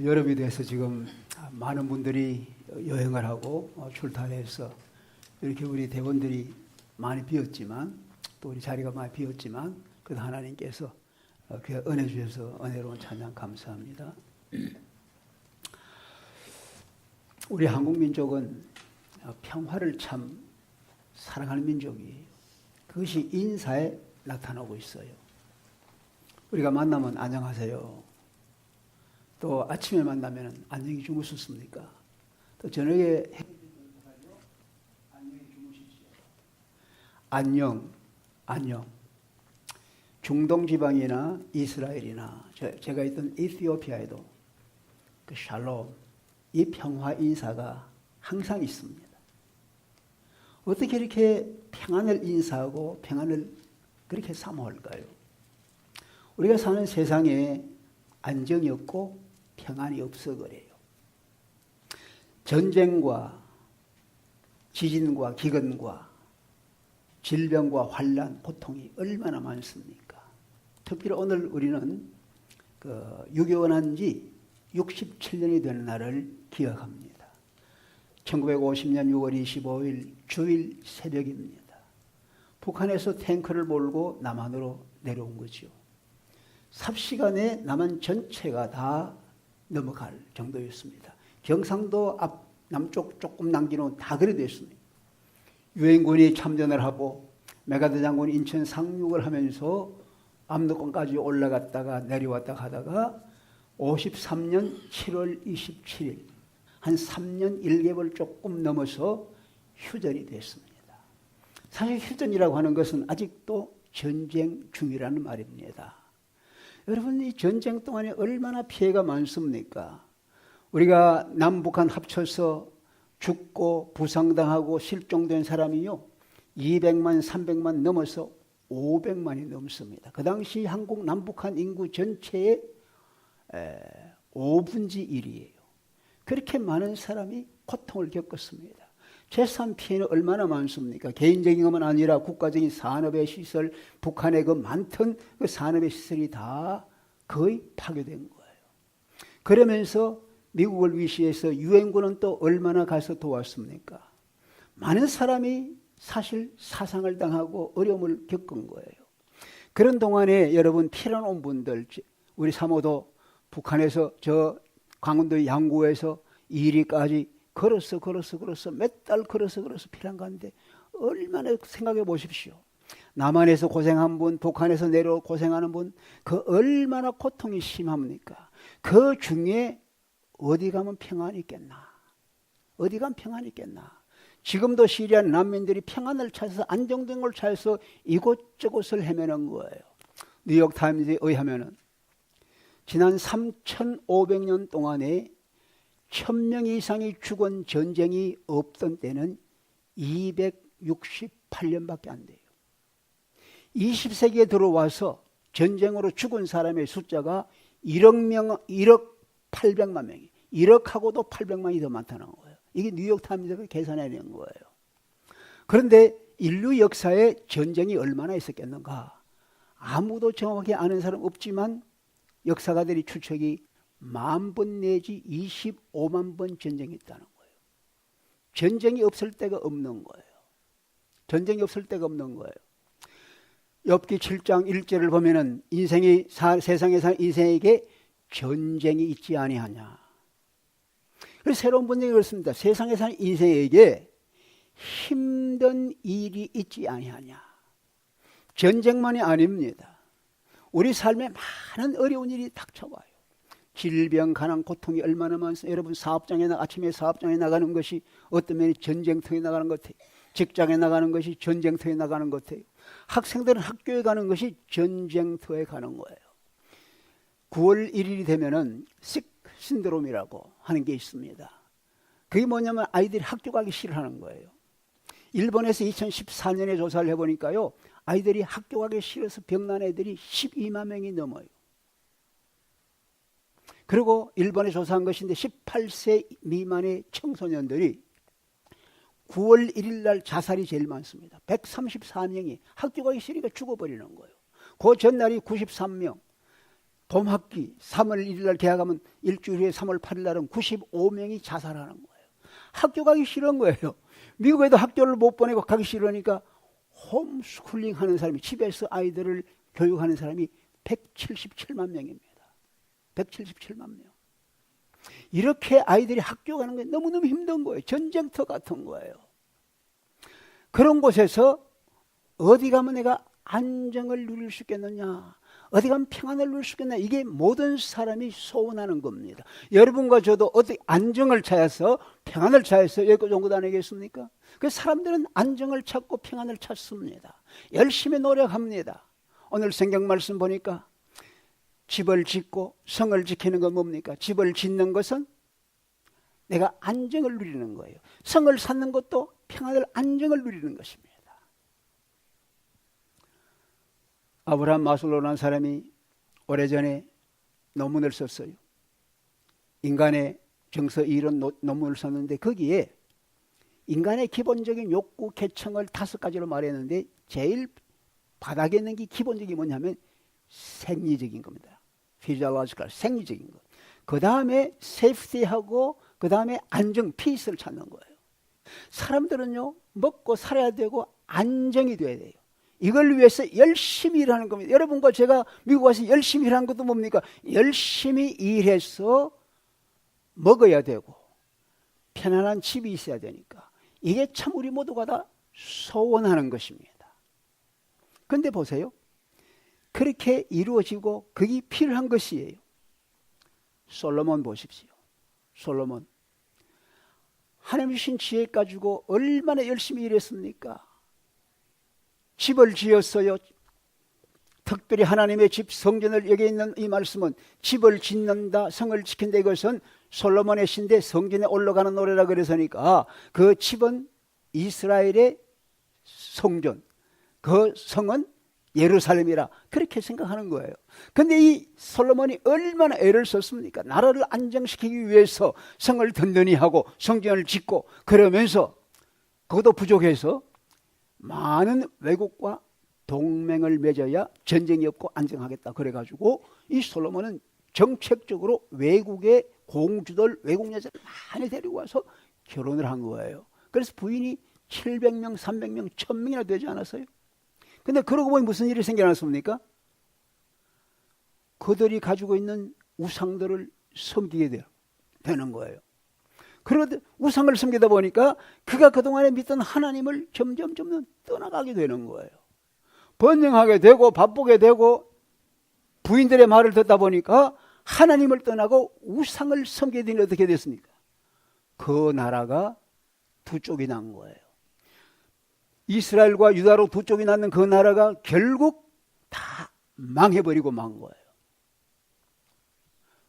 여름이 돼서 지금 많은 분들이 여행을 하고 출타해서 이렇게 우리 대원들이 많이 비었지만 또 우리 자리가 많이 비었지만 그래도 하나님께서 그 은혜 주셔서 은혜로운 찬양 감사합니다. 우리 한국 민족은 평화를 참 사랑하는 민족이에요. 그것이 인사에 나타나고 있어요. 우리가 만나면 안녕하세요. 또 아침에 만나면 안녕히 주무셨습니까? 또 저녁에 안녕히 주무십시오. 안녕, 안녕. 중동 지방이나 이스라엘이나 제가 있던 이티오피아에도 그 샬롬, 이 평화 인사가 항상 있습니다. 어떻게 이렇게 평안을 인사하고 평안을 그렇게 사모할까요? 우리가 사는 세상에 안정이 없고 평안이 없어 그래요. 전쟁과 지진과 기근과 질병과 환난, 고통이 얼마나 많습니까? 특히 오늘 우리는 6.25가 난 지 67년이 되는 날을 기억합니다. 1950년 6월 25일 주일 새벽입니다. 북한에서 탱크를 몰고 남한으로 내려온 거죠. 삽시간에 남한 전체가 다 넘어갈 정도였습니다. 경상도 앞 남쪽 조금 남기는 다 그래 됐습니다. 유엔군이 참전을 하고 메가더 장군이 인천 상륙을 하면서 압록강까지 올라갔다가 내려왔다 하다가 53년 7월 27일 한 3년 1개월 조금 넘어서 휴전이 됐습니다. 사실 휴전이라고 하는 것은 아직도 전쟁 중이라는 말입니다. 여러분, 이 전쟁 동안에 얼마나 피해가 많습니까? 우리가 남북한 합쳐서 죽고 부상당하고 실종된 사람이요 200만 300만 넘어서 500만이 넘습니다. 그 당시 한국 남북한 인구 전체의 5분의 1이에요. 그렇게 많은 사람이 고통을 겪었습니다. 재산 피해는 얼마나 많습니까? 개인적인 것만 아니라 국가적인 산업의 시설, 북한의 그 많던 그 산업의 시설이 다 거의 파괴된 거예요. 그러면서 미국을 위시해서 유엔군은 또 얼마나 가서 도왔습니까? 많은 사람이 사실 사상을 당하고 어려움을 겪은 거예요. 그런 동안에 여러분 피난 온 분들, 우리 사모도 북한에서 저 강원도 양구에서 이리까지 걸어서 몇 달 걸어서 피난 갔는데 얼마나 생각해 보십시오. 남한에서 고생한 분, 북한에서 내려 고생하는 분, 그 얼마나 고통이 심합니까? 그 중에 어디 가면 평안이 있겠나? 어디 가면 평안이 있겠나? 지금도 시리아 난민들이 평안을 찾아서 안정된 걸 찾아서 이곳저곳을 헤매는 거예요. 뉴욕타임즈에 의하면은 지난 3,500년 동안에 1,000명 이상이 죽은 전쟁이 없던 때는 268년밖에 안 돼요. 20세기에 들어와서 전쟁으로 죽은 사람의 숫자가 1억 800만 명이 1억하고도 800만이 더 많다는 거예요. 이게 뉴욕타임즈가 계산해낸 거예요. 그런데 인류 역사에 전쟁이 얼마나 있었겠는가? 아무도 정확히 아는 사람 없지만 역사가들이 추측이 10,000번 내지 25만 번 전쟁이 있다는 거예요. 전쟁이 없을 때가 없는 거예요. 전쟁이 없을 때가 없는 거예요. 욥기 7장 1절을 보면은 세상에 사는 인생에게 전쟁이 있지 아니하냐. 그래서 새로운 본적이 그렇습니다. 세상에 사는 인생에게 힘든 일이 있지 아니하냐. 전쟁만이 아닙니다. 우리 삶에 많은 어려운 일이 닥쳐와요. 질병, 가난, 고통이 얼마나 많습니까? 여러분 아침에 사업장에 나가는 것이 어떤 면이 전쟁터에 나가는 것 같아요. 직장에 나가는 것이 전쟁터에 나가는 것 같아요. 학생들은 학교에 가는 것이 전쟁터에 가는 거예요. 9월 1일이 되면은 식 신드롬이라고 하는 게 있습니다. 그게 뭐냐면 아이들이 학교 가기 싫어하는 거예요. 일본에서 2014년에 조사를 해보니까요, 아이들이 학교 가기 싫어서 병난 애들이 12만 명이 넘어요. 그리고 일본에 조사한 것인데 18세 미만의 청소년들이 9월 1일 날 자살이 제일 많습니다. 134명이 학교 가기 싫으니까 죽어버리는 거예요. 그 전날이 93명, 봄학기 3월 1일 날 개학하면 일주일 후에 3월 8일 날은 95명이 자살하는 거예요. 학교 가기 싫은 거예요. 미국에도 학교를 못 보내고 가기 싫으니까 홈스쿨링 하는 사람이, 집에서 아이들을 교육하는 사람이 177만 명입니다. 177만 명. 이렇게 아이들이 학교 가는 게 너무너무 힘든 거예요. 전쟁터 같은 거예요. 그런 곳에서 어디 가면 내가 안정을 누릴 수 있겠느냐, 어디 가면 평안을 누릴 수 있겠냐, 이게 모든 사람이 소원하는 겁니다. 여러분과 저도 어디 안정을 찾아서 평안을 찾아서 여기 정도 다니겠습니까? 그 사람들은 안정을 찾고 평안을 찾습니다. 열심히 노력합니다. 오늘 성경 말씀 보니까 집을 짓고 성을 지키는 건 뭡니까? 집을 짓는 것은 내가 안정을 누리는 거예요. 성을 쌓는 것도 평안을, 안정을 누리는 것입니다. 아브라함 마슬로라는 사람이 오래전에 논문을 썼어요. 인간의 정서 이런 논문을 썼는데 거기에 인간의 기본적인 욕구, 계층을 5가지로 말했는데 제일 바닥에 있는 게 기본적인 뭐냐면 생리적인 겁니다. physiological, 생리적인 것. 그 다음에 safety하고 그 다음에 안정, peace를 찾는 거예요. 사람들은요, 먹고 살아야 되고 안정이 돼야 돼요. 이걸 위해서 열심히 일하는 겁니다. 여러분과 제가 미국 와서 열심히 일하는 것도 뭡니까? 열심히 일해서 먹어야 되고 편안한 집이 있어야 되니까 이게 참 우리 모두가 다 소원하는 것입니다. 그런데 보세요. 그렇게 이루어지고 그게 필요한 것이에요. 솔로몬 보십시오. 솔로몬. 하나님 주신 지혜 가지고 얼마나 열심히 일했습니까? 집을 지었어요. 특별히 하나님의 집 성전을, 여기 있는 이 말씀은 집을 짓는다, 성을 지킨다, 이것은 솔로몬의 시인데 성전에 올라가는 노래라 그래서니까 그 집은 이스라엘의 성전, 그 성은 예루살렘이라 그렇게 생각하는 거예요. 근데 이 솔로몬이 얼마나 애를 썼습니까? 나라를 안정시키기 위해서 성을 든든히 하고 성전을 짓고, 그러면서 그것도 부족해서 많은 외국과 동맹을 맺어야 전쟁이 없고 안정하겠다. 그래가지고 이 솔로몬은 정책적으로 외국의 공주들, 외국 여자를 많이 데리고 와서 결혼을 한 거예요. 그래서 부인이 700명, 300명, 1000명이나 되지 않았어요? 근데 그러고 보니 무슨 일이 생겨났습니까? 그들이 가지고 있는 우상들을 섬기게 되는 거예요. 그런데 우상을 섬기다 보니까 그가 그동안에 믿던 하나님을 점점 떠나가게 되는 거예요. 번영하게 되고 바쁘게 되고 부인들의 말을 듣다 보니까 하나님을 떠나고 우상을 섬기게 되니 어떻게 됐습니까? 그 나라가 두 쪽이 난 거예요. 이스라엘과 유다로 두 쪽이 나는 그 나라가 결국 다 망해버리고 만 거예요.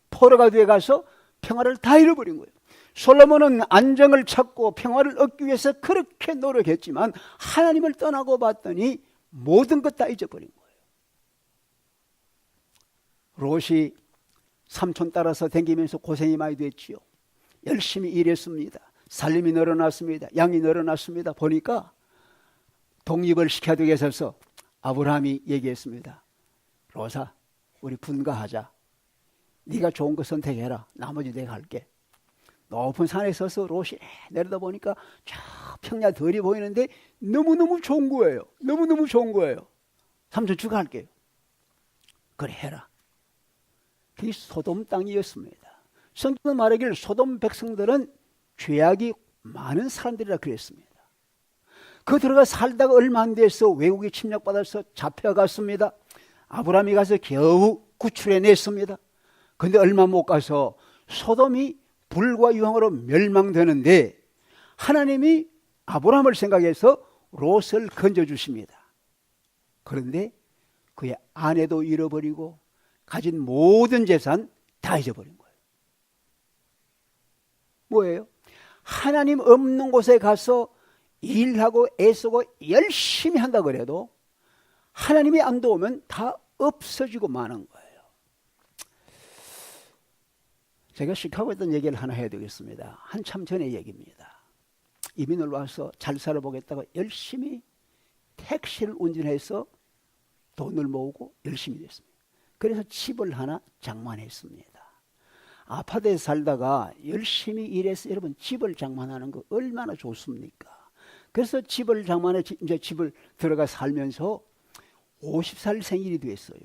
포로가 되어 가서 평화를 다 잃어버린 거예요. 솔로몬은 안정을 찾고 평화를 얻기 위해서 그렇게 노력했지만 하나님을 떠나고 봤더니 모든 것 다 잊어버린 거예요. 롯이 삼촌 따라서 댕기면서 고생이 많이 됐지요. 열심히 일했습니다. 살림이 늘어났습니다. 양이 늘어났습니다. 보니까 독립을 시켜두기 위해서 아브라함이 얘기했습니다. 롯아, 우리 분가하자. 네가 좋은 거 선택해라. 나머지 내가 할게. 높은 산에 서서 롯이 내려다 보니까 저 평야 들이 보이는데 너무너무 좋은 거예요. 너무너무 좋은 거예요. 삼촌 주가 할게요. 그래 해라. 그게 소돔 땅이었습니다. 성경은 말하기를 소돔 백성들은 죄악이 많은 사람들이라 그랬습니다. 그 들어가 살다가 얼마 안 돼서 외국에 침략받아서 잡혀갔습니다. 아브라함이 가서 겨우 구출해냈습니다. 그런데 얼마 못 가서 소돔이 불과 유황으로 멸망되는데 하나님이 아브라함을 생각해서 롯을 건져주십니다. 그런데 그의 아내도 잃어버리고 가진 모든 재산 다 잊어버린 거예요. 뭐예요? 하나님 없는 곳에 가서 일하고 애쓰고 열심히 한다 그래도 하나님이 안 도우면 다 없어지고 마는 거예요. 제가 시카고에 있던 얘기를 하나 해야 되겠습니다. 한참 전의 얘기입니다. 이민을 와서 잘 살아보겠다고 열심히 택시를 운전해서 돈을 모으고 열심히 됐습니다. 그래서 집을 하나 장만했습니다. 아파트에 살다가 열심히 일해서 여러분 집을 장만하는 거 얼마나 좋습니까? 그래서 집을 장만해 이제 집을 들어가 살면서 50살 생일이 됐어요.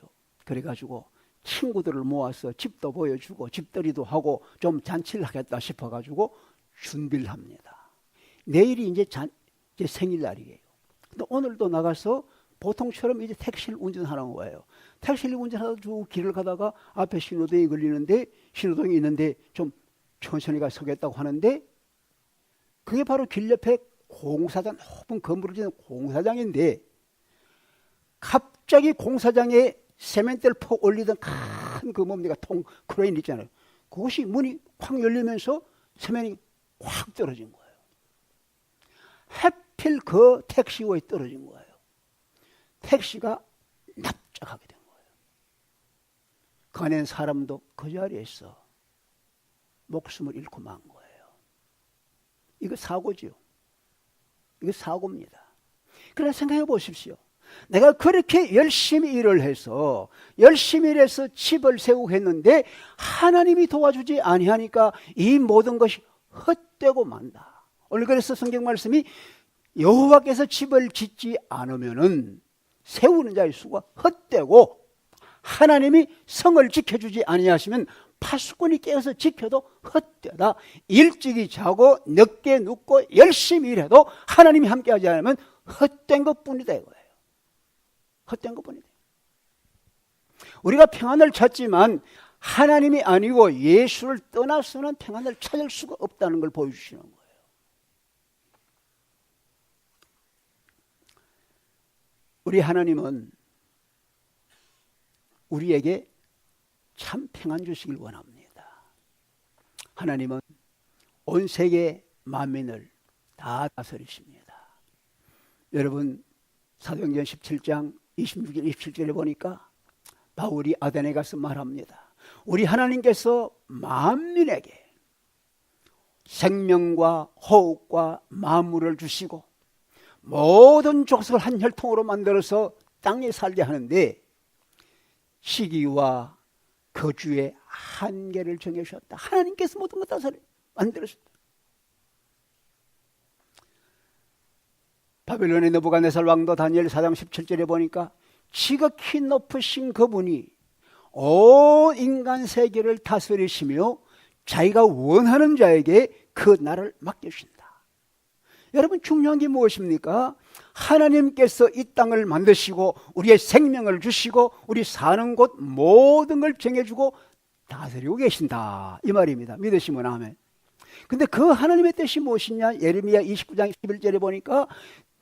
그래가지고 친구들을 모아서 집도 보여주고 집들이도 하고 좀 잔치를 하겠다 싶어가지고 준비를 합니다. 내일이 이제 생일날이에요. 근데 오늘도 나가서 보통처럼 이제 택시를 운전하는 거예요. 택시를 운전하다 쭉 길을 가다가 앞에 신호등이 걸리는데 신호등이 있는데 좀 천천히 가 서겠다고 하는데 그게 바로 길 옆에 공사장, 높은 건물을 짓는 공사장인데 갑자기 공사장에 세멘트를 퍽 올리던 큰 그 뭡니까 크레인 있잖아요. 그것이 문이 확 열리면서 세면이 확 떨어진 거예요. 하필 그 택시호에 떨어진 거예요. 택시가 납작하게 된 거예요. 그 안에 사람도 그 자리에 있어 목숨을 잃고 만 거예요. 이거 사고지요. 이거 사고입니다. 그러나 생각해 보십시오. 내가 그렇게 열심히 일을 해서 열심히 일해서 집을 세우고 했는데 하나님이 도와주지 아니하니까 이 모든 것이 헛되고 만다. 오늘 그래서 성경 말씀이 여호와께서 집을 짓지 않으면은 세우는 자의 수가 헛되고 하나님이 성을 지켜주지 아니하시면 파수꾼이 깨어서 지켜도 헛되다. 일찍이 자고 늦게 눕고 열심히 일해도 하나님이 함께하지 않으면 헛된 것뿐이다 이거예요. 헛된 것뿐이다. 우리가 평안을 찾지만 하나님이 아니고 예수를 떠나서는 평안을 찾을 수가 없다는 걸 보여주시는 거예요. 우리 하나님은 우리에게 참 평안 주시길 원합니다. 하나님은 온 세계 만민을 다 다스리십니다. 여러분 사도행전 17장 26절 27절에 보니까 바울이 아덴에 가서 말합니다. 우리 하나님께서 만민에게 생명과 호흡과 만물을 주시고 모든 족속을 한 혈통으로 만들어서 땅에 살게 하는데 시기와 거주의 한계를 정해주셨다. 하나님께서 모든 것 다 만들었습니다. 바벨론의 느부갓네살 왕도 다니엘 4장 17절에 보니까 지극히 높으신 그분이 온 인간 세계를 다스리시며 자기가 원하는 자에게 그 나라를 맡겨주신다. 여러분 중요한 게 무엇입니까? 하나님께서 이 땅을 만드시고 우리의 생명을 주시고 우리 사는 곳 모든 걸 정해주고 다스리고 계신다 이 말입니다. 믿으시면 아멘. 근데 그 하나님의 뜻이 무엇이냐? 예레미야 29장 11절에 보니까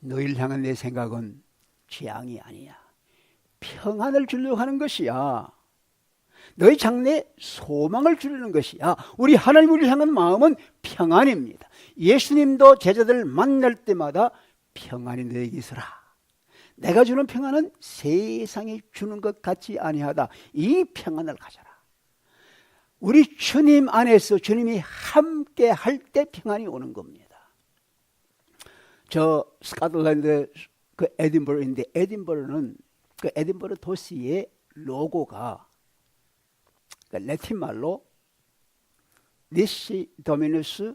너희를 향한 내 생각은 재앙이 아니야. 평안을 주려고 하는 것이야. 너희 장래에 소망을 주려는 것이야. 우리 하나님 우리를 향한 마음은 평안입니다. 예수님도 제자들을 만날 때마다 평안이 너에게 있으라. 내가 주는 평안은 세상이 주는 것 같지 아니하다. 이 평안을 가져라. 우리 주님 안에서 주님이 함께 할 때 평안이 오는 겁니다. 저 스코틀랜드 그 에딘버러인데 에딘버러는 그 에딘버러 도시의 로고가 라틴 말로 니시 도미누스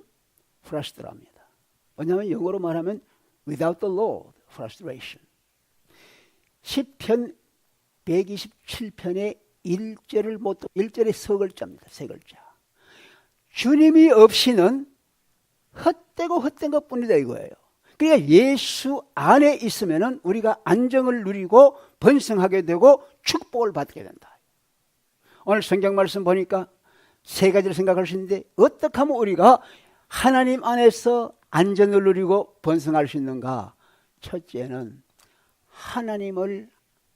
프라스트라입니다. 왜냐하면 영어로 말하면 without the Lord frustration. 시편 127편의 1절을 못 1절의 서 글자입니다. 세 글자. 주님이 없이는 헛되고 헛된 것뿐이다 이거예요. 그러니까 예수 안에 있으면은 우리가 안정을 누리고 번성하게 되고 축복을 받게 된다. 오늘 성경 말씀 보니까 세 가지를 생각할 수 있는데 어떻게 하면 우리가 하나님 안에서 안전을 누리고 번성할 수 있는가? 첫째는 하나님을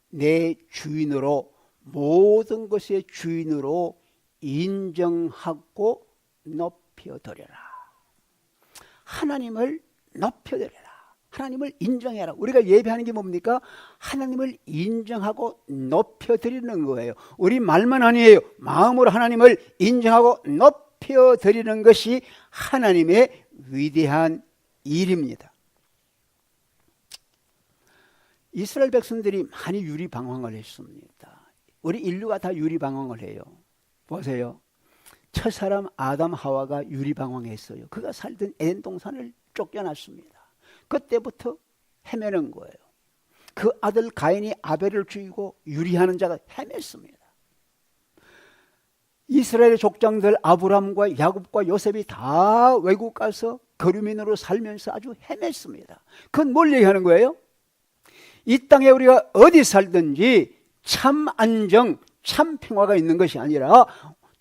내 주인으로 모든 것의 주인으로 인정하고 높여드려라. 하나님을 높여드려라. 하나님을 인정해라. 우리가 예배하는 게 뭡니까? 하나님을 인정하고 높여드리는 거예요. 우리 말만 아니에요. 마음으로 하나님을 인정하고 높여드리는 것이 하나님의 위대한 일입니다. 이스라엘 백성들이 많이 유리방황을 했습니다. 우리 인류가 다 유리방황을 해요. 보세요. 첫사람 아담 하와가 유리방황했어요. 그가 살던 에덴 동산을 쫓겨났습니다. 그때부터 헤매는 거예요. 그 아들 가인이 아벨을 죽이고 유리하는 자가 헤맸습니다. 이스라엘의 족장들 아브람과 야곱과 요셉이 다 외국 가서 거류민으로 살면서 아주 헤맸습니다. 그건 뭘 얘기하는 거예요? 이 땅에 우리가 어디 살든지 참 안정, 참 평화가 있는 것이 아니라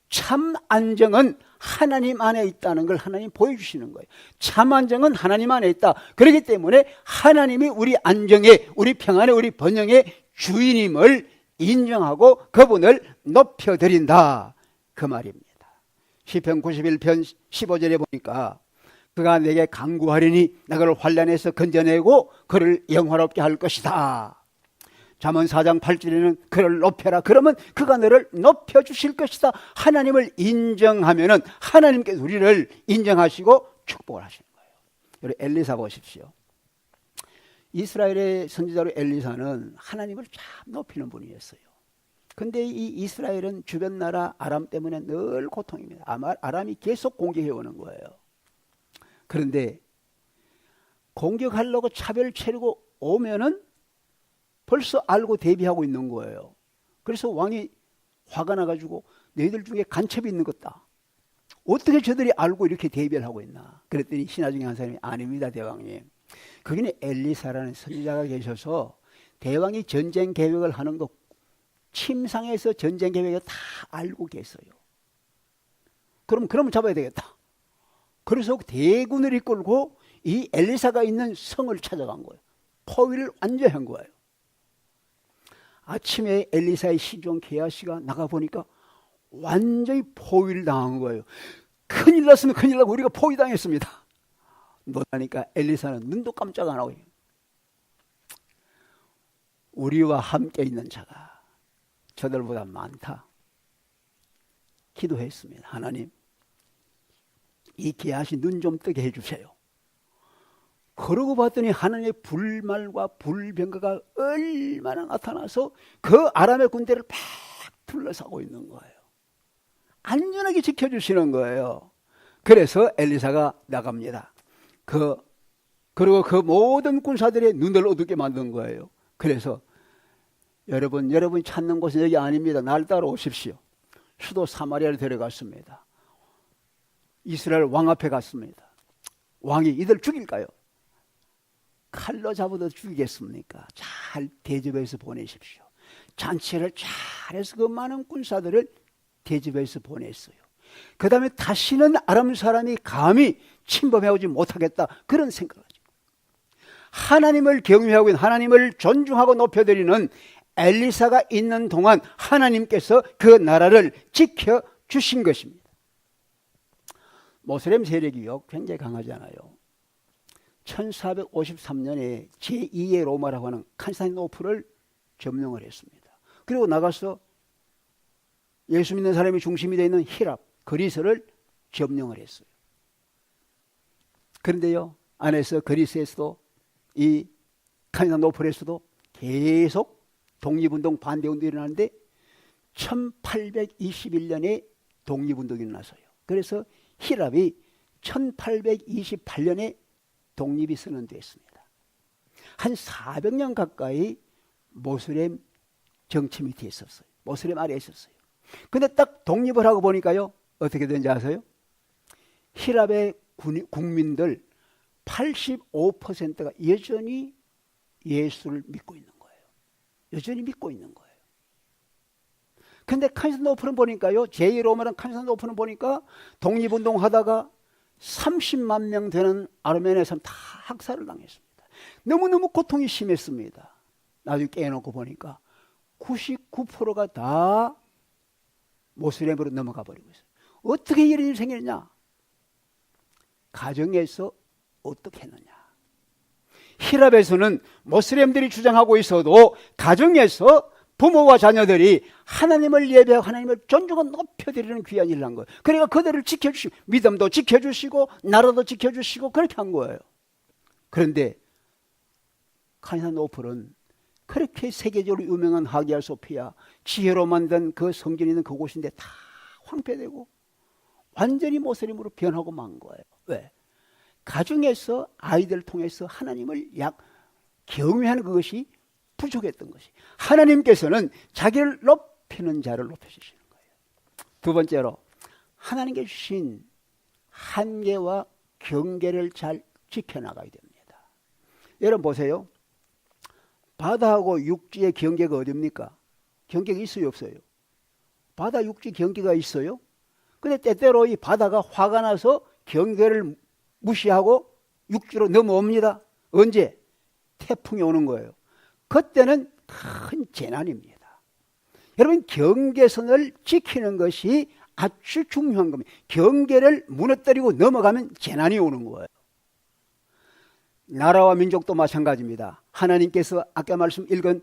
참 안정은 하나님 안에 있다는 걸 하나님 보여주시는 거예요. 참 안정은 하나님 안에 있다. 그렇기 때문에 하나님이 우리 안정의, 우리 평안의, 우리 번영의 주인임을 인정하고 그분을 높여드린다. 그 말입니다. 시편 91편 15절에 보니까 그가 내게 간구하리니 내가 환난에서 건져내고 그를 영화롭게 할 것이다. 잠언 4장 8절에는 그를 높여라. 그러면 그가 너를 높여주실 것이다. 하나님을 인정하면은 하나님께서 우리를 인정하시고 축복을 하시는 거예요. 우리 엘리사 보십시오. 이스라엘의 선지자로 엘리사는 하나님을 참 높이는 분이었어요. 근데 이 이스라엘은 주변 나라 아람 때문에 늘 고통입니다. 아람이 계속 공격해 오는 거예요. 그런데 공격하려고 차별을 차리고 오면은 벌써 알고 대비하고 있는 거예요. 그래서 왕이 화가 나가지고 너희들 중에 간첩이 있는 것다. 어떻게 저들이 알고 이렇게 대비를 하고 있나. 그랬더니 신하 중에 한 사람이 아닙니다 대왕님. 거기는 엘리사라는 선지자가 계셔서 대왕이 전쟁 계획을 하는 거 침상에서 전쟁 계획을 다 알고 계세요. 그러면 잡아야 되겠다. 그래서 대군을 이끌고 이 엘리사가 있는 성을 찾아간 거예요. 포위를 완전히 한 거예요. 아침에 엘리사의 시종 게하시가 나가보니까 완전히 포위를 당한 거예요. 큰일 났으면 큰일 나고 우리가 포위당했습니다. 노다니까 엘리사는 눈도 깜짝 안 하고 우리와 함께 있는 자가 저들보다 많다. 기도했습니다. 하나님, 이 게하시 눈 좀 뜨게 해주세요. 그러고 봤더니 하나님의 불말과 불병거가 얼마나 나타나서 그 아람의 군대를 팍 둘러싸고 있는 거예요. 안전하게 지켜주시는 거예요. 그래서 엘리사가 나갑니다. 그리고 그 모든 군사들의 눈을 어둡게 만든 거예요. 그래서 여러분 찾는 곳은 여기 아닙니다. 날 따라오십시오. 수도 사마리아를 데려갔습니다. 이스라엘 왕 앞에 갔습니다. 왕이 이들 죽일까요? 칼로 잡아도 죽이겠습니까? 잘 대접해서 보내십시오. 잔치를 잘해서 그 많은 군사들을 대접해서 보냈어요. 그 다음에 다시는 아람 사람이 감히 침범해오지 못하겠다. 그런 생각을 하죠. 하나님을 경외하고 있는 하나님을 존중하고 높여드리는 엘리사가 있는 동안 하나님께서 그 나라를 지켜주신 것입니다. 모슬렘 세력이요 굉장히 강하잖아요. 1453년에 제2의 로마라고 하는 칸스탄티노플을 점령을 했습니다. 그리고 나가서 예수 믿는 사람이 중심이 되어 있는 히랍, 그리스를 점령을 했어요. 그런데요, 안에서 그리스에서도 이 칸스탄티노플에서도 계속 독립운동 반대운동이 일어나는데 1821년에 독립운동이 일어났어요. 그래서 히랍이 1828년에 독립이 선언됐습니다. 한 400년 가까이 모슬렘 정치 밑에 있었어요. 모슬렘 아래에 있었어요. 근데 딱 독립을 하고 보니까요, 어떻게 된지 아세요? 히랍의 국민들 85%가 여전히 예수를 믿고 있는 거예요. 여전히 믿고 있는 거예요. 근데 칸스탄티노플은 보니까요, 제2로마는 칸스탄티노플은 보니까 독립운동 하다가 30만 명 되는 아르메니아 사람 다 학살을 당했습니다. 너무너무 고통이 심했습니다. 나중에 깨놓고 보니까 99%가 다 모슬렘으로 넘어가 버리고 있어요. 어떻게 이런 일이 생겼냐? 가정에서 어떻게 했느냐? 히랍에서는 모슬렘들이 주장하고 있어도 가정에서 부모와 자녀들이 하나님을 예배하고 하나님을 존중하고 높여드리는 귀한 일을 한 거예요. 그러니까 그들을 지켜주시고 믿음도 지켜주시고 나라도 지켜주시고 그렇게 한 거예요. 그런데 칸스탄티노플은 그렇게 세계적으로 유명한 하기야 소피아, 지혜로 만든 그 성전이 있는 그곳인데 다 황폐되고 완전히 모슬림으로 변하고 만 거예요. 왜? 가정에서 아이들을 통해서 하나님을 경외하는 그것이 부족했던 것이. 하나님께서는 자기를 높이는 자를 높여주시는 거예요. 두 번째로 하나님께 주신 한계와 경계를 잘 지켜나가야 됩니다. 여러분 보세요. 바다하고 육지의 경계가 어딥니까? 경계가 있어요, 없어요? 바다 육지 경계가 있어요. 근데 때때로 이 바다가 화가 나서 경계를 무시하고 육지로 넘어옵니다. 언제? 태풍이 오는 거예요. 그때는 큰 재난입니다. 여러분, 경계선을 지키는 것이 아주 중요한 겁니다. 경계를 무너뜨리고 넘어가면 재난이 오는 거예요. 나라와 민족도 마찬가지입니다. 하나님께서 아까 말씀 읽은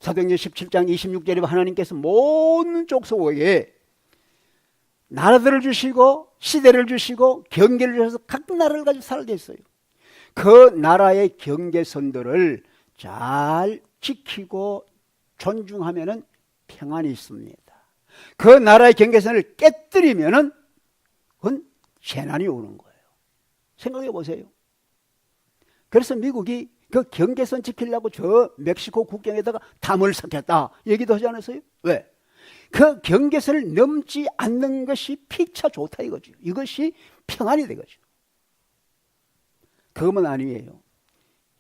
사도행전 17장 26절에 하나님께서 모든 족속에게 나라들을 주시고 시대를 주시고 경계를 주셔서 각 나라를 가지고 살게 했어요. 그 나라의 경계선들을 잘 지키고 존중하면은 평안이 있습니다. 그 나라의 경계선을 깨뜨리면은 그건 재난이 오는 거예요. 생각해 보세요. 그래서 미국이 그 경계선 지키려고 저 멕시코 국경에다가 담을 쌓겠다 얘기도 하지 않았어요? 왜? 그 경계선을 넘지 않는 것이 피차 좋다 이거죠. 이것이 평안이 되거죠. 그것만 아니에요.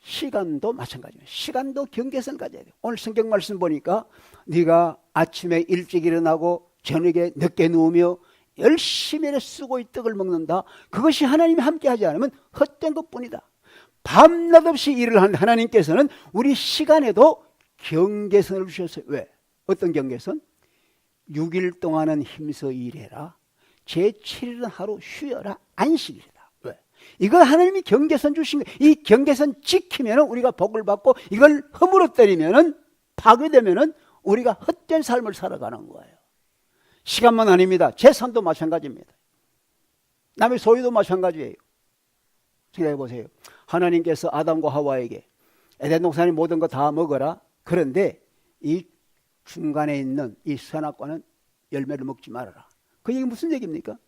시간도 마찬가지입니다. 시간도 경계선을 가져야 돼요. 오늘 성경 말씀 보니까 네가 아침에 일찍 일어나고 저녁에 늦게 누우며 열심히 쓰고 이 떡을 먹는다. 그것이 하나님이 함께하지 않으면 헛된 것뿐이다. 밤낮 없이 일을 하는 하나님께서는 우리 시간에도 경계선을 주셨어요. 왜? 어떤 경계선? 6일 동안은 힘써 일해라. 제7일은 하루 쉬어라. 안식일이다. 왜? 이걸 하나님이 경계선 주신 거예요. 이 경계선 지키면 우리가 복을 받고 이걸 허물어뜨리면 파괴되면 우리가 헛된 삶을 살아가는 거예요. 시간만 아닙니다. 재산도 마찬가지입니다. 남의 소유도 마찬가지예요. 생각해 보세요. 하나님께서 아담과 하와에게 에덴 동산의 모든 거 다 먹어라. 그런데 이 중간에 있는 이 선악과는 열매를 먹지 말아라. 그 얘기 무슨 얘기입니까?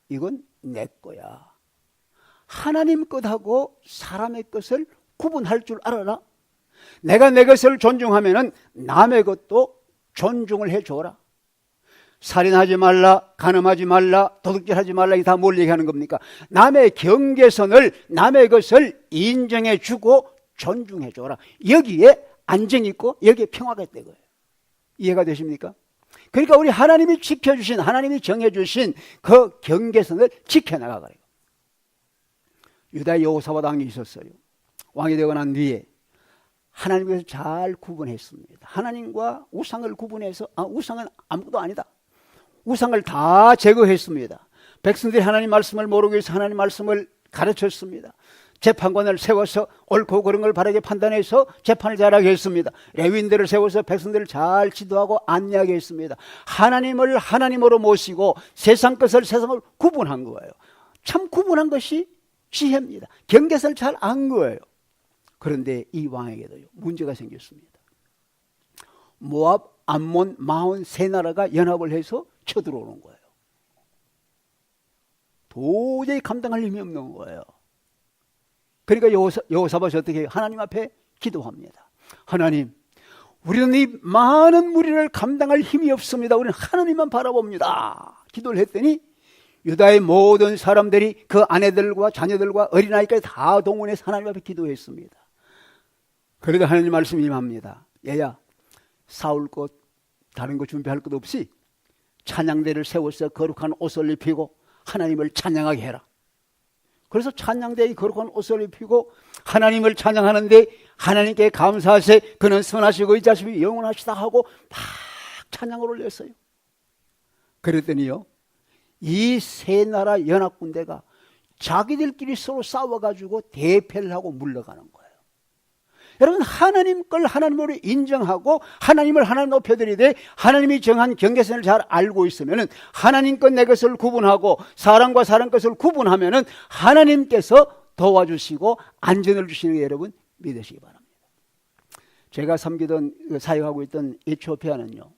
이건 내 거야. 하나님 것하고 사람의 것을 구분할 줄 알아라. 내가 내 것을 존중하면은 남의 것도 존중을 해줘라. 살인하지 말라, 간음하지 말라, 도둑질하지 말라. 이게 다 뭘 얘기하는 겁니까? 남의 경계선을, 남의 것을 인정해주고 존중해줘라. 여기에 안정이 있고 여기에 평화가 있다는 거예요. 이해가 되십니까? 그러니까 우리 하나님이 지켜주신, 하나님이 정해주신 그 경계선을 지켜나가거래요. 유다의 여호사밧 왕이 있었어요. 왕이 되고 난 뒤에 하나님께서 잘 구분했습니다. 하나님과 우상을 구분해서 우상은 아무것도 아니다. 우상을 다 제거했습니다. 백성들이 하나님 말씀을 모르기 위해서 하나님 말씀을 가르쳤습니다. 재판관을 세워서 옳고 그른 걸 바르게 판단해서 재판을 잘하게 했습니다. 레위인들을 세워서 백성들을 잘 지도하고 안내하게 했습니다. 하나님을 하나님으로 모시고 세상 것을 세상으로 구분한 거예요. 참 구분한 것이 지혜입니다. 경계선을 잘 안 거예요. 그런데 이 왕에게도요, 문제가 생겼습니다. 모압, 암몬, 마온 세 나라가 연합을 해서 쳐들어오는 거예요. 도저히 감당할 힘이 없는 거예요. 그러니까 여호사밧이 어떻게 해요? 하나님 앞에 기도합니다. 하나님, 우리는 이 많은 무리를 감당할 힘이 없습니다. 우리는 하나님만 바라봅니다. 기도를 했더니 유다의 모든 사람들이 그 아내들과 자녀들과 어린아이까지 다 동원해서 하나님 앞에 기도했습니다. 그래도 하나님 말씀이 임합니다. 얘야, 싸울 것 다른 거 준비할 것 없이 찬양대를 세워서 거룩한 옷을 입히고 하나님을 찬양하게 해라. 그래서 찬양대의 거룩한 옷을 입히고 하나님을 찬양하는데 하나님께 감사하세 그는 선하시고 이 자식이 영원하시다 하고 막 찬양을 올렸어요. 그랬더니요, 이 세 나라 연합군대가 자기들끼리 서로 싸워가지고 대패를 하고 물러가는 거예요. 여러분, 하나님 걸 하나님으로 인정하고 하나님을 하나님 높여드리되 하나님이 정한 경계선을 잘 알고 있으면 하나님 것 내 것을 구분하고 사람과 사람 것을 구분하면 하나님께서 도와주시고 안전을 주시는 게 여러분 믿으시기 바랍니다. 제가 섬기던 사역하고 있던 에티오피아는요,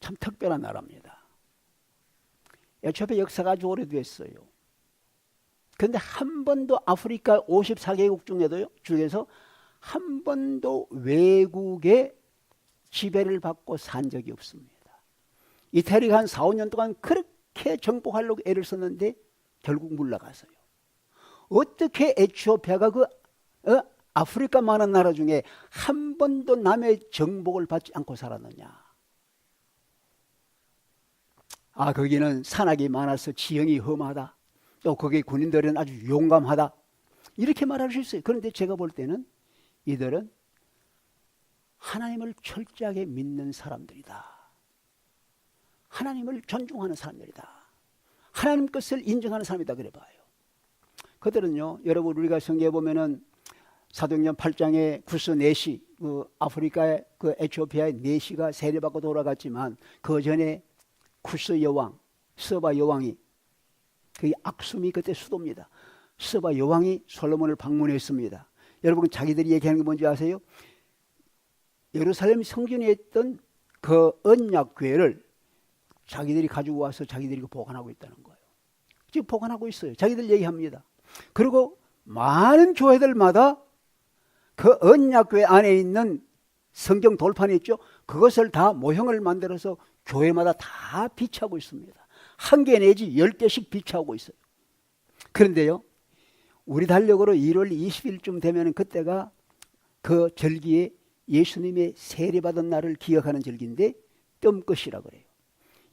참 특별한 나라입니다. 에티오피아 역사가 아주 오래됐어요. 그런데 한 번도 아프리카 54개국 중에서 한 번도 외국의 지배를 받고 산 적이 없습니다. 이태리가 한 4, 5년 동안 그렇게 정복하려고 애를 썼는데 결국 물러갔어요. 어떻게 에티오피아가 아프리카 많은 나라 중에 한 번도 남의 정복을 받지 않고 살았느냐? 거기는 산악이 많아서 지형이 험하다. 또 거기 군인들은 아주 용감하다. 이렇게 말할 수 있어요. 그런데 제가 볼 때는 이들은 하나님을 철저하게 믿는 사람들이다. 하나님을 존중하는 사람들이다. 하나님 것을 인정하는 사람이다. 그래 봐요. 그들은요, 여러분 우리가 성경에 보면은 사도행전 8장에 구스 네시, 아프리카의 에티오피아의 네시가 세례받고 돌아갔지만 그 전에 쿠스 여왕, 서바 여왕이, 그 악숨이 그때 수도입니다. 서바 여왕이 솔로몬을 방문했습니다. 여러분 자기들이 얘기하는 게 뭔지 아세요? 예루살렘 성전에 있던 그 언약궤를 자기들이 가지고 와서 자기들이 보관하고 있다는 거예요. 지금 보관하고 있어요. 자기들 얘기합니다. 그리고 많은 교회들마다 그 언약궤 안에 있는 성경 돌판이 있죠. 그것을 다 모형을 만들어서 교회마다 다 비치하고 있습니다. 1개 내지 10개씩 비치하고 있어요. 그런데요, 우리 달력으로 1월 20일쯤 되면 그때가 그 절기에 예수님의 세례받은 날을 기억하는 절기인데 뜸끝이라 그래요.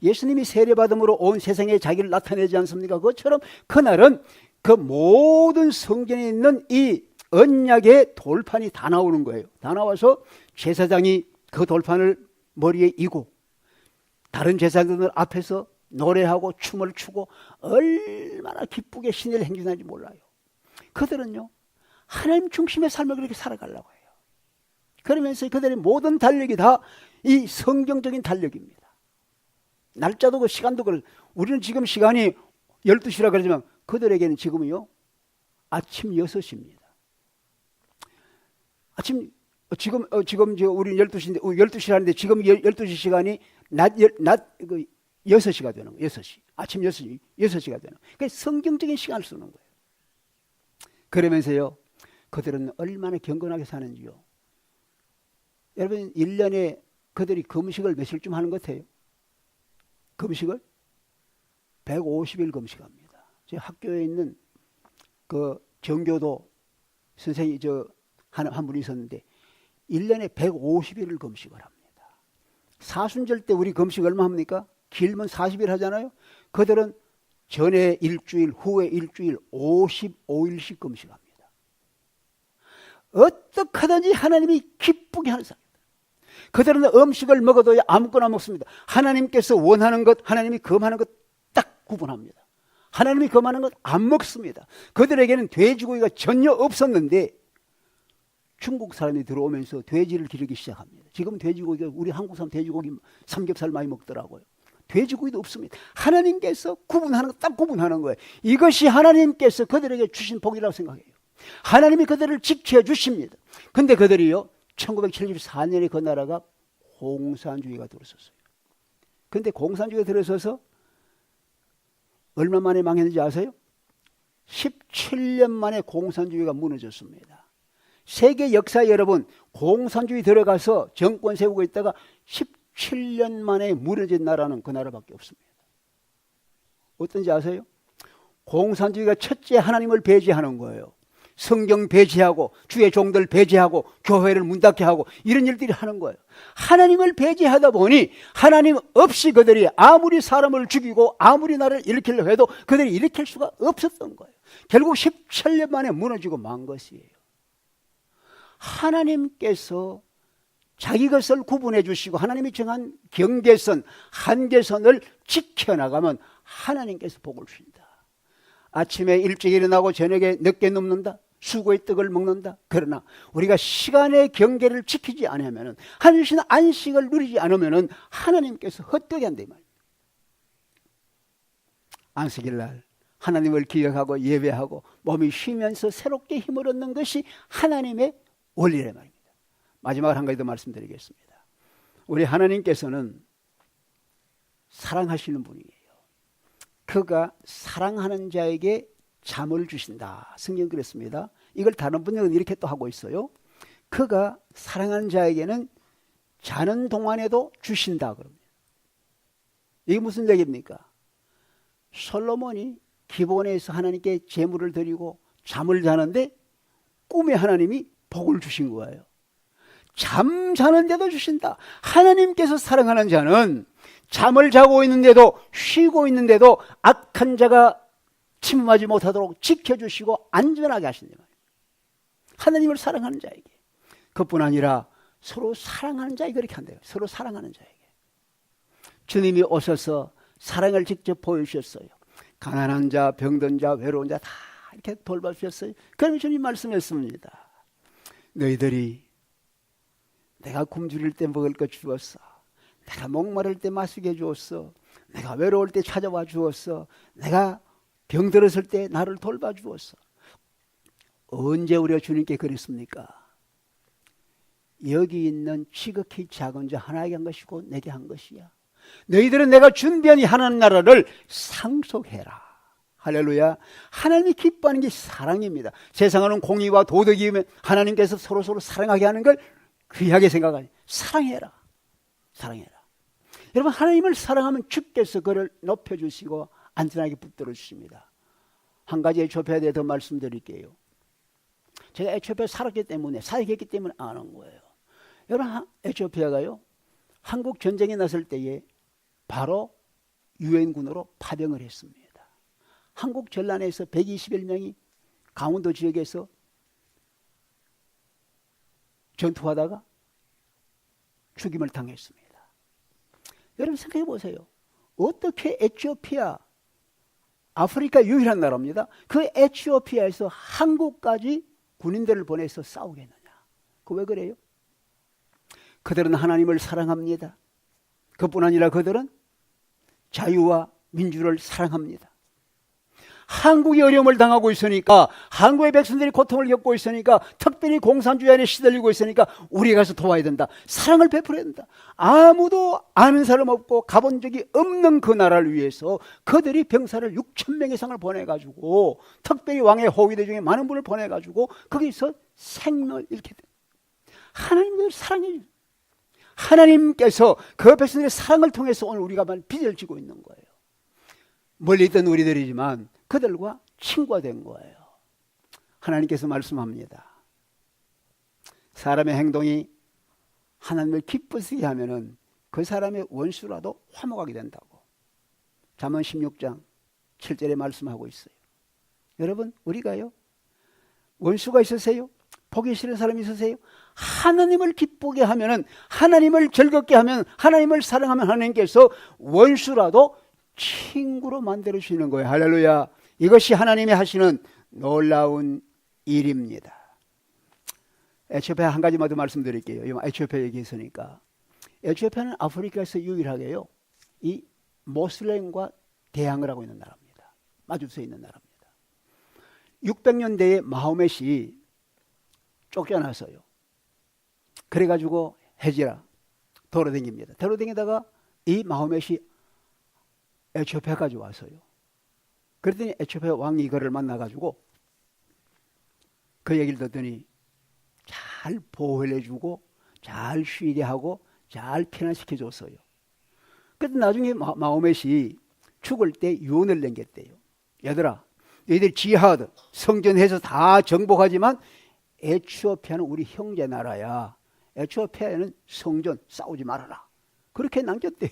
예수님이 세례받음으로 온 세상에 자기를 나타내지 않습니까? 그것처럼 그날은 그 모든 성전에 있는 이 언약의 돌판이 다 나오는 거예요. 다 나와서 제사장이 그 돌판을 머리에 이고 다른 제사장들 앞에서 노래하고 춤을 추고 얼마나 기쁘게 신을 행진하는지 몰라요. 그들은요, 하나님 중심의 삶을 그렇게 살아가려고 해요. 그러면서 그들의 모든 달력이 다 이 성경적인 달력입니다. 날짜도 그 시간도 우리는 지금 시간이 12시라 그러지만 그들에게는 지금은요, 아침 6시입니다. 지금 우리는 12시인데 12시라는데 지금 12시 시간이 낮 6시가 되는 거예요. 6시. 아침 6시가 되는 거예요. 그러니까 성경적인 시간을 쓰는 거예요. 그러면서요, 그들은 얼마나 경건하게 사는지요. 여러분 1년에 그들이 금식을 며칠쯤 하는 것 같아요? 금식을 150일 금식합니다. 제 학교에 있는 그 정교도 선생이 한 분이 있었는데 1년에 150일을 금식을 합니다. 사순절 때 우리 금식 얼마 합니까? 길면 40일 하잖아요. 그들은 전에 일주일, 후에 일주일, 55일씩 금식합니다. 어떻게 하든지 하나님이 기쁘게 하는 사람입니다. 그들은 음식을 먹어도 아무거나 먹습니다. 하나님께서 원하는 것, 하나님이 금하는 것 딱 구분합니다. 하나님이 금하는 것 안 먹습니다. 그들에게는 돼지고기가 전혀 없었는데 중국 사람이 들어오면서 돼지를 기르기 시작합니다. 지금 돼지고기가, 우리 한국 사람 돼지고기 삼겹살 많이 먹더라고요. 돼지고기도 없습니다. 하나님께서 구분하는 것 딱 구분하는 거예요. 이것이 하나님께서 그들에게 주신 복이라고 생각해요. 하나님이 그들을 지켜 주십니다. 근데 그들이요, 1974년에 그 나라가 공산주의가 들어섰어요. 근데 공산주의가 들어서서 얼마 만에 망했는지 아세요? 17년 만에 공산주의가 무너졌습니다. 세계 역사에 여러분, 공산주의 들어가서 정권 세우고 있다가 17년 만에 무너진 나라는 그 나라밖에 없습니다. 어떤지 아세요? 공산주의가 첫째 하나님을 배제하는 거예요. 성경 배제하고 주의 종들 배제하고 교회를 문 닫게 하고 이런 일들이 하는 거예요. 하나님을 배제하다 보니 하나님 없이 그들이 아무리 사람을 죽이고 아무리 나를 일으키려고 해도 그들이 일으킬 수가 없었던 거예요. 결국 17년 만에 무너지고 만 것이에요. 하나님께서 자기 것을 구분해 주시고 하나님이 정한 경계선, 한계선을 지켜나가면 하나님께서 복을 주신다. 아침에 일찍 일어나고 저녁에 늦게 눕는다. 수고의 떡을 먹는다. 그러나 우리가 시간의 경계를 지키지 않으면, 한시나 안식을 누리지 않으면 하나님께서 헛되게 한다 이 말이에요. 안식일 날 하나님을 기억하고 예배하고 몸이 쉬면서 새롭게 힘을 얻는 것이 하나님의 원리래 말입니다. 마지막으로 한 가지 더 말씀드리겠습니다. 우리 하나님께서는 사랑하시는 분이에요. 그가 사랑하는 자에게 잠을 주신다. 성경 그랬습니다. 이걸 다른 분들은 이렇게 또 하고 있어요. 그가 사랑하는 자에게는 자는 동안에도 주신다. 그럽니다. 이게 무슨 얘기입니까? 솔로몬이 기본에서 하나님께 제물을 드리고 잠을 자는데 꿈에 하나님이 복을 주신 거예요. 잠 자는데도 주신다. 하나님께서 사랑하는 자는 잠을 자고 있는데도 쉬고 있는데도 악한 자가 침범하지 못하도록 지켜주시고 안전하게 하신다. 하나님을 사랑하는 자에게. 그뿐 아니라 서로 사랑하는 자에게 그렇게 한대요. 서로 사랑하는 자에게. 주님이 오셔서 사랑을 직접 보여주셨어요. 가난한 자, 병든 자, 외로운 자 다 이렇게 돌봐주셨어요. 그러면 주님 말씀했습니다. 너희들이 내가 굶주릴 때 먹을 것 주었어. 내가 목마를 때 마시게 주었어. 내가 외로울 때 찾아와 주었어. 내가 병들었을 때 나를 돌봐 주었어. 언제 우리가 주님께 그랬습니까? 여기 있는 지극히 작은 자 하나에게 한 것이고 내게 한 것이야. 너희들은 내가 준비한 이 하나님 나라를 상속해라. 할렐루야. 하나님이 기뻐하는 게 사랑입니다. 세상은 공의와 도덕이면 하나님께서 서로 사랑하게 하는 걸 귀하게 생각하니 사랑해라. 사랑해라. 여러분, 하나님을 사랑하면 주께서 그를 높여주시고 안전하게 붙들어 주십니다. 한 가지 에티오피아에 대해 더 말씀드릴게요. 제가 에티오피아에 살았기 때문에 사역했기 때문에 아는 거예요. 여러분, 에티오피아가요 한국 전쟁이 났을 때에 바로 유엔군으로 파병을 했습니다. 한국 전란에서 121명이 강원도 지역에서 전투하다가 죽임을 당했습니다. 여러분 생각해 보세요. 어떻게 에티오피아, 아프리카 유일한 나라입니다. 그 에티오피아에서 한국까지 군인들을 보내서 싸우겠느냐. 그 왜 그래요? 그들은 하나님을 사랑합니다. 그뿐 아니라 그들은 자유와 민주를 사랑합니다. 한국이 어려움을 당하고 있으니까, 한국의 백성들이 고통을 겪고 있으니까, 특별히 공산주의 안에 시달리고 있으니까 우리가 가서 도와야 된다. 사랑을 베풀어야 된다. 아무도 아는 사람 없고 가본 적이 없는 그 나라를 위해서 그들이 병사를 6,000명 이상을 보내가지고, 특별히 왕의 호위대 중에 많은 분을 보내가지고 거기서 생명을 잃게 돼. 하나님을 사랑해요. 하나님께서 그 백성들의 사랑을 통해서 오늘 우리가 빚을 지고 있는 거예요. 멀리 있던 우리들이지만 그들과 친구가 된 거예요. 하나님께서 말씀합니다. 사람의 행동이 하나님을 기쁘시게 하면은 그 사람의 원수라도 화목하게 된다고. 잠언 16장 7절에 말씀하고 있어요. 여러분, 우리가요 원수가 있으세요? 보기 싫은 사람이 있으세요? 하나님을 기쁘게 하면은, 하나님을 즐겁게 하면, 하나님을 사랑하면 하나님께서 원수라도 친구로 만들어주시는 거예요. 할렐루야. 이것이 하나님이 하시는 놀라운 일입니다. 에티오피아 한 가지만 더 말씀드릴게요. 에티오피아 얘기했으니까. 에티오피아는 아프리카에서 유일하게요 이 모슬렘과 대항을 하고 있는 나라입니다. 마주서 있는 나라입니다. 600년대에 마호멧이 쫓겨나서요. 그래가지고 헤지라 돌아다닙니다. 돌아다니다가 이 마호멧이 에티오피아까지 와서요. 그랬더니 에티오피아 왕이 그를 만나가지고 그 얘기를 듣더니 잘 보호를 해주고 잘 쉬게 하고 잘 편안시켜줬어요. 그런데 나중에 마호멧이 죽을 때 유언을 남겼대요. 얘들아, 너희들 지하드 성전해서 다 정복하지만 에티오피아는 우리 형제 나라야. 에티오피아에는 성전 싸우지 말아라. 그렇게 남겼대요.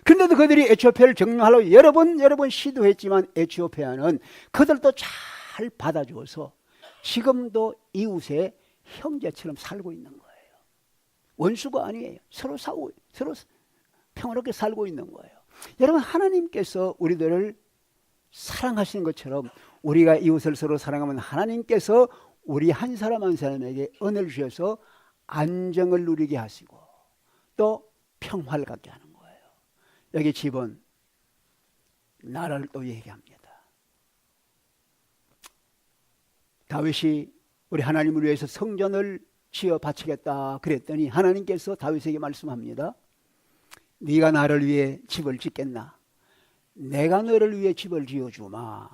그런데도 그들이 에티오피아를 점령하려고 여러 번 시도했지만 에티오피아는 그들도 잘 받아주어서 지금도 이웃의 형제처럼 살고 있는 거예요. 원수가 아니에요. 서로 싸우고 서로 평화롭게 살고 있는 거예요. 여러분, 하나님께서 우리들을 사랑하시는 것처럼 우리가 이웃을 서로 사랑하면 하나님께서 우리 한 사람 한 사람에게 은혜를 주셔서 안정을 누리게 하시고 또 평화를 갖게 하는 거예요. 여기 집은 나라를 또 얘기합니다. 다윗이 우리 하나님을 위해서 성전을 지어 바치겠다 그랬더니 하나님께서 다윗에게 말씀합니다. 네가 나를 위해 집을 짓겠나? 내가 너를 위해 집을 지어주마.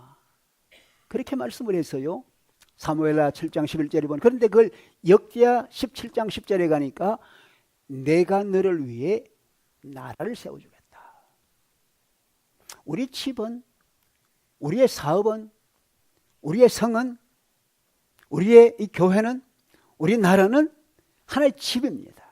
그렇게 말씀을 했어요. 사무엘하 7장 11절에 보면. 그런데 그걸 역대하 17장 10절에 가니까 내가 너를 위해 나라를 세워주겠다. 우리 집은, 우리의 사업은, 우리의 성은, 우리의 이 교회는, 우리 나라는 하나의 집입니다.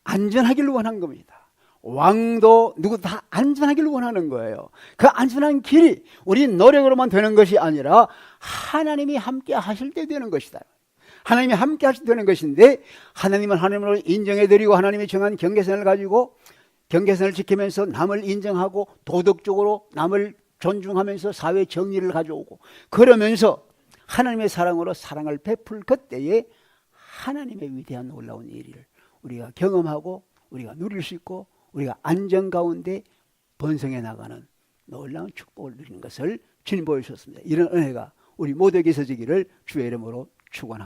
안전하기를 원한 겁니다. 왕도 누구도 다 안전하기를 원하는 거예요. 그 안전한 길이 우리 노력으로만 되는 것이 아니라 하나님이 함께 하실 때 되는 것이다. 하나님이 함께 하실 때 되는 것인데, 하나님은 하나님으로 인정해드리고 하나님이 정한 경계선을 가지고 경계선을 지키면서 남을 인정하고 도덕적으로 남을 존중하면서 사회 정의를 가져오고, 그러면서 하나님의 사랑으로 사랑을 베풀 그때에 하나님의 위대한 놀라운 일을 우리가 경험하고 우리가 누릴 수 있고, 우리가 안전 가운데 번성해 나가는 놀라운 축복을 누리는 것을 주님 보여주셨습니다. 이런 은혜가 우리 모두에게 있어지기를 주의 이름으로 축원합니다.